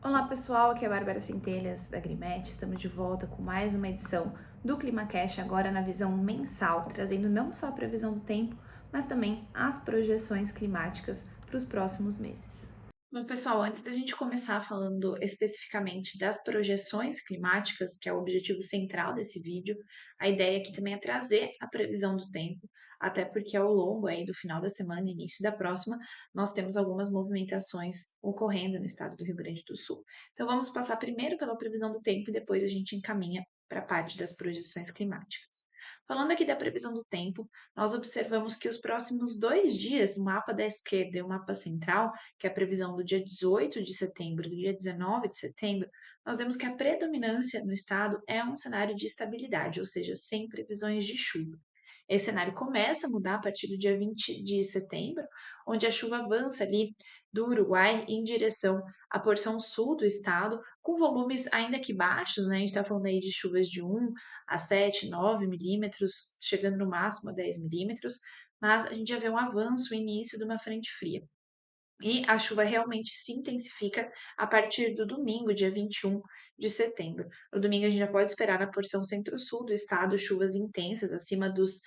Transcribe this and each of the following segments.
Olá pessoal, aqui é a Bárbara Centelhas da Agrimet. Estamos de volta com mais uma edição do ClimaCast, agora na visão mensal, trazendo não só a previsão do tempo, mas também as projeções climáticas para os próximos meses. Bom, pessoal, antes da gente começar falando especificamente das projeções climáticas, que é o objetivo central desse vídeo, a ideia aqui também é trazer a previsão do tempo, até porque ao longo aí do final da semana e início da próxima, nós temos algumas movimentações ocorrendo no estado do Rio Grande do Sul. Então vamos passar primeiro pela previsão do tempo e depois a gente encaminha para a parte das projeções climáticas. Falando aqui da previsão do tempo, nós observamos que os próximos 2 dias, o mapa da esquerda e o mapa central, que é a previsão do dia 18 de setembro e do dia 19 de setembro, nós vemos que a predominância no estado é um cenário de estabilidade, ou seja, sem previsões de chuva. Esse cenário começa a mudar a partir do dia 20 de setembro, onde a chuva avança ali do Uruguai em direção à porção sul do estado, com volumes ainda que baixos, né? A gente está falando aí de chuvas de 1 a 7, 9 milímetros, chegando no máximo a 10 milímetros, mas a gente já vê um avanço, o início de uma frente fria. E a chuva realmente se intensifica a partir do domingo, dia 21 de setembro. No domingo, a gente já pode esperar na porção centro-sul do estado chuvas intensas, acima dos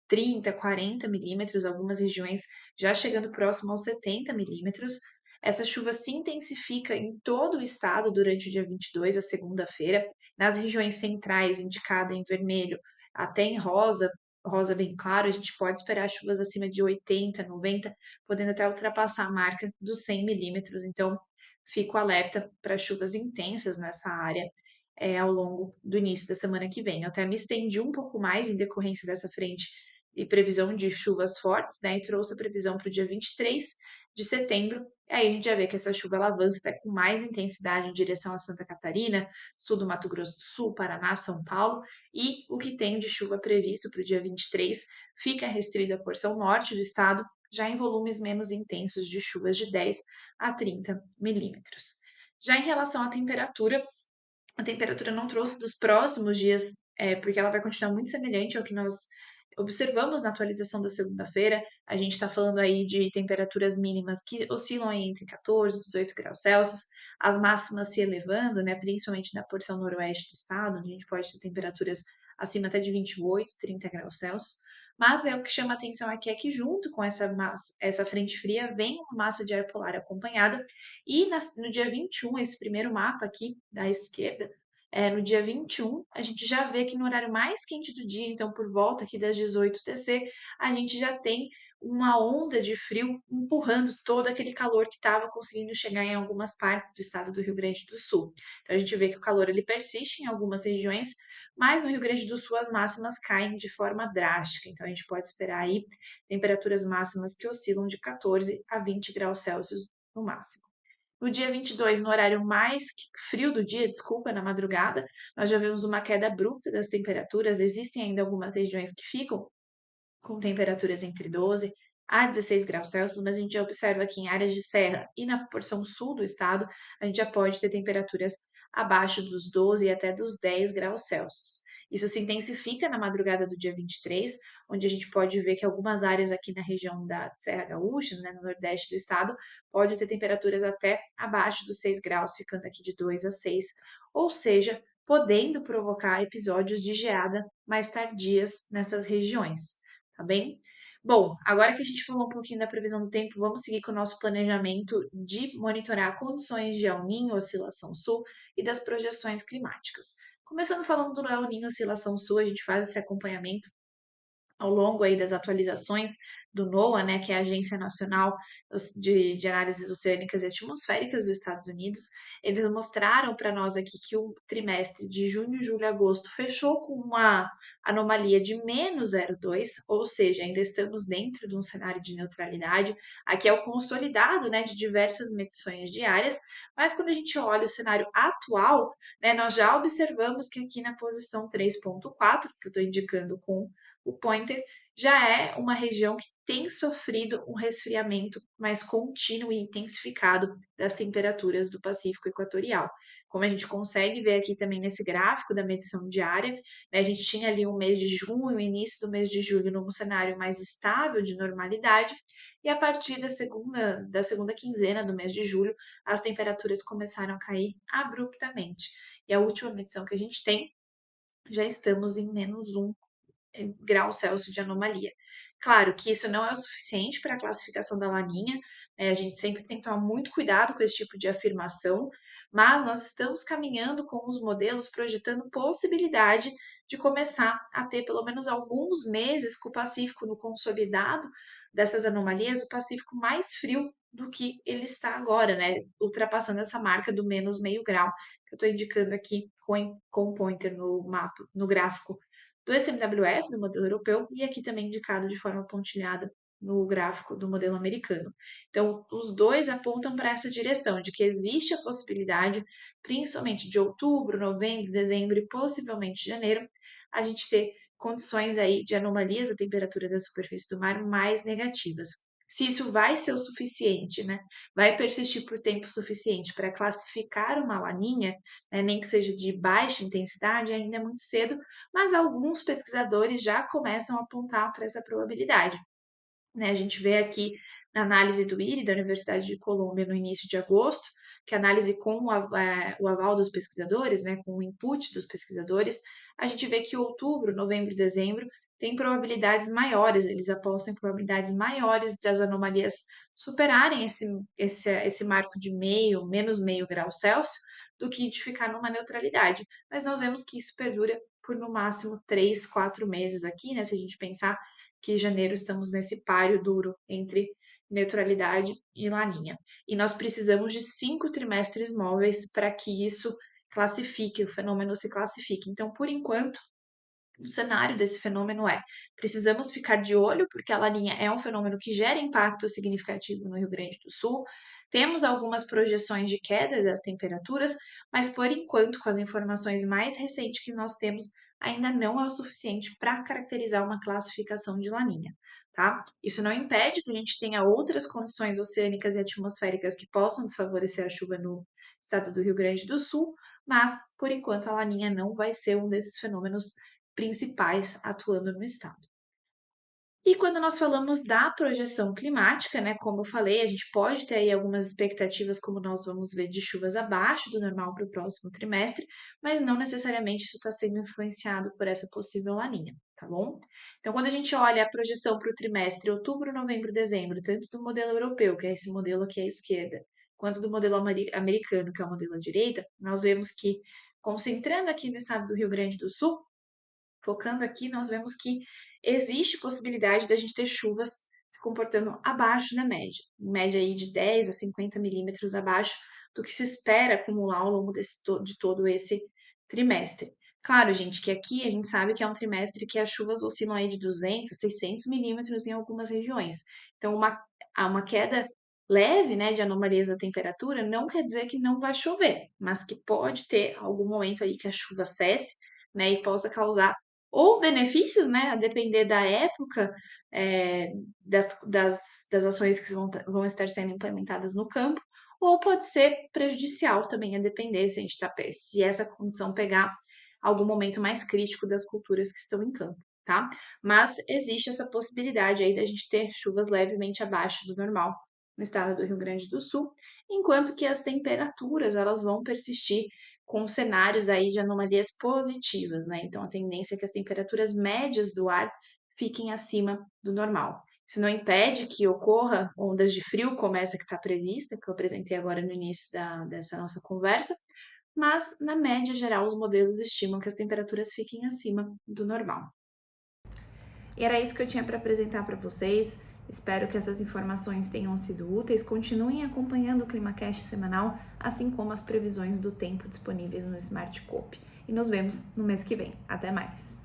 30, 40 milímetros, algumas regiões já chegando próximo aos 70 milímetros. Essa chuva se intensifica em todo o estado durante o dia 22, a segunda-feira, nas regiões centrais, indicada em vermelho, até em rosa, rosa bem claro, a gente pode esperar chuvas acima de 80, 90, podendo até ultrapassar a marca dos 100 milímetros. Então, fico alerta para chuvas intensas nessa área ao longo do início da semana que vem. Eu até me estendi um pouco mais em decorrência dessa frente e previsão de chuvas fortes, né? E trouxe a previsão para o dia 23 de setembro. E aí a gente já vê que essa chuva ela avança até com mais intensidade em direção a Santa Catarina, sul do Mato Grosso do Sul, Paraná, São Paulo. E o que tem de chuva previsto para o dia 23 fica restrito à porção norte do estado, já em volumes menos intensos de chuvas de 10 a 30 milímetros. Já em relação à temperatura, a temperatura não trouxe dos próximos dias, porque ela vai continuar muito semelhante ao que nós observamos na atualização da segunda-feira. A gente está falando aí de temperaturas mínimas que oscilam aí entre 14 e 18 graus Celsius, as máximas se elevando, né, principalmente na porção noroeste do estado, onde a gente pode ter temperaturas acima até de 28, 30 graus Celsius. Mas o que chama atenção aqui é que junto com essa frente fria vem uma massa de ar polar acompanhada e no dia 21, esse primeiro mapa aqui da esquerda, no dia 21, a gente já vê que no horário mais quente do dia, então por volta aqui das 18 TC, a gente já tem uma onda de frio empurrando todo aquele calor que estava conseguindo chegar em algumas partes do estado do Rio Grande do Sul. Então a gente vê que o calor ele persiste em algumas regiões, mas no Rio Grande do Sul as máximas caem de forma drástica. Então a gente pode esperar aí temperaturas máximas que oscilam de 14 a 20 graus Celsius no máximo. No dia 22, no horário mais frio do dia, desculpa, na madrugada, nós já vemos uma queda abrupta das temperaturas. Existem ainda algumas regiões que ficam com temperaturas entre 12 a 16 graus Celsius, mas a gente já observa que em áreas de serra e na porção sul do estado, a gente já pode ter temperaturas abaixo dos 12 e até dos 10 graus Celsius. Isso se intensifica na madrugada do dia 23, onde a gente pode ver que algumas áreas aqui na região da Serra Gaúcha, né, no nordeste do estado, pode ter temperaturas até abaixo dos 6 graus, ficando aqui de 2 a 6, ou seja, podendo provocar episódios de geada mais tardias nessas regiões, tá bem? Bom, agora que a gente falou um pouquinho da previsão do tempo, vamos seguir com o nosso planejamento de monitorar condições de El Niño, oscilação sul e das projeções climáticas. Começando falando do El Niño, oscilação sul, a gente faz esse acompanhamento ao longo aí das atualizações do NOAA, né, que é a Agência Nacional de Análises Oceânicas e Atmosféricas dos Estados Unidos, eles mostraram para nós aqui que o trimestre de junho, julho e agosto fechou com uma anomalia de menos 0,2, ou seja, ainda estamos dentro de um cenário de neutralidade. Aqui é o consolidado, né, de diversas medições diárias, mas quando a gente olha o cenário atual, né, nós já observamos que aqui na posição 3.4, que eu estou indicando com o pointer, já é uma região que tem sofrido um resfriamento mais contínuo e intensificado das temperaturas do Pacífico Equatorial. Como a gente consegue ver aqui também nesse gráfico da medição diária, né, a gente tinha ali o mês de junho, o início do mês de julho, num cenário mais estável de normalidade, e a partir da segunda quinzena do mês de julho, as temperaturas começaram a cair abruptamente. E a última medição que a gente tem, já estamos em -1 grau Celsius de anomalia. Claro que isso não é o suficiente para a classificação da Laninha, né? A gente sempre tem que tomar muito cuidado com esse tipo de afirmação, mas nós estamos caminhando com os modelos projetando possibilidade de começar a ter pelo menos alguns meses com o Pacífico no consolidado dessas anomalias, o Pacífico mais frio do que ele está agora, né? Ultrapassando essa marca do -0,5 grau, que eu estou indicando aqui com o pointer no mapa, no gráfico do SMWF, do modelo europeu, e aqui também indicado de forma pontilhada no gráfico do modelo americano. Então, os dois apontam para essa direção, de que existe a possibilidade, principalmente de outubro, novembro, dezembro e possivelmente janeiro, a gente ter condições aí de anomalias da temperatura da superfície do mar mais negativas. Se isso vai ser o suficiente, né? Vai persistir por tempo suficiente para classificar uma laninha, né, nem que seja de baixa intensidade, ainda é muito cedo, mas alguns pesquisadores já começam a apontar para essa probabilidade. Né? A gente vê aqui na análise do IRI, da Universidade de Colômbia, no início de agosto, que a análise com o aval dos pesquisadores, né, com o input dos pesquisadores, a gente vê que outubro, novembro e dezembro tem probabilidades maiores, eles apostam em probabilidades maiores das anomalias superarem esse marco de -0,5 grau Celsius, do que de ficar numa neutralidade. Mas nós vemos que isso perdura por no máximo 3, 4 meses aqui, né? Se a gente pensar que em janeiro estamos nesse páreo duro entre neutralidade e laninha. E nós precisamos de 5 trimestres móveis para que isso classifique, o fenômeno se classifique. Então, por enquanto, o cenário desse fenômeno precisamos ficar de olho, porque a laninha é um fenômeno que gera impacto significativo no Rio Grande do Sul. Temos algumas projeções de queda das temperaturas, mas por enquanto, com as informações mais recentes que nós temos, ainda não é o suficiente para caracterizar uma classificação de laninha, tá? Isso não impede que a gente tenha outras condições oceânicas e atmosféricas que possam desfavorecer a chuva no estado do Rio Grande do Sul, mas por enquanto a laninha não vai ser um desses fenômenos principais atuando no estado. E quando nós falamos da projeção climática, né, como eu falei, a gente pode ter aí algumas expectativas, como nós vamos ver, de chuvas abaixo do normal para o próximo trimestre, mas não necessariamente isso está sendo influenciado por essa possível laninha, tá bom? Então, quando a gente olha a projeção para o trimestre outubro, novembro, dezembro, tanto do modelo europeu, que é esse modelo aqui à esquerda, quanto do modelo americano, que é o modelo à direita, nós vemos que, concentrando aqui no estado do Rio Grande do Sul, focando aqui, nós vemos que existe possibilidade da gente ter chuvas se comportando abaixo da média, em média aí de 10 a 50 milímetros abaixo do que se espera acumular ao longo de todo esse trimestre. Claro, gente, que aqui a gente sabe que é um trimestre que as chuvas oscilam aí de 200 a 600 milímetros em algumas regiões. Então, uma queda leve, né, de anomalias da temperatura não quer dizer que não vai chover, mas que pode ter algum momento aí que a chuva cesse, né, e possa causar ou benefícios, né, a depender da época das ações que vão estar sendo implementadas no campo, ou pode ser prejudicial também, a depender se essa condição pegar algum momento mais crítico das culturas que estão em campo, tá? Mas existe essa possibilidade aí da gente ter chuvas levemente abaixo do normal no estado do Rio Grande do Sul, enquanto que as temperaturas elas vão persistir com cenários aí de anomalias positivas, né? Então, a tendência é que as temperaturas médias do ar fiquem acima do normal. Isso não impede que ocorra ondas de frio, como essa que está prevista, que eu apresentei agora no início dessa nossa conversa, mas, na média geral, os modelos estimam que as temperaturas fiquem acima do normal. E era isso que eu tinha para apresentar para vocês. Espero que essas informações tenham sido úteis. Continuem acompanhando o ClimaCast semanal, assim como as previsões do tempo disponíveis no Smartscope. E nos vemos no mês que vem. Até mais!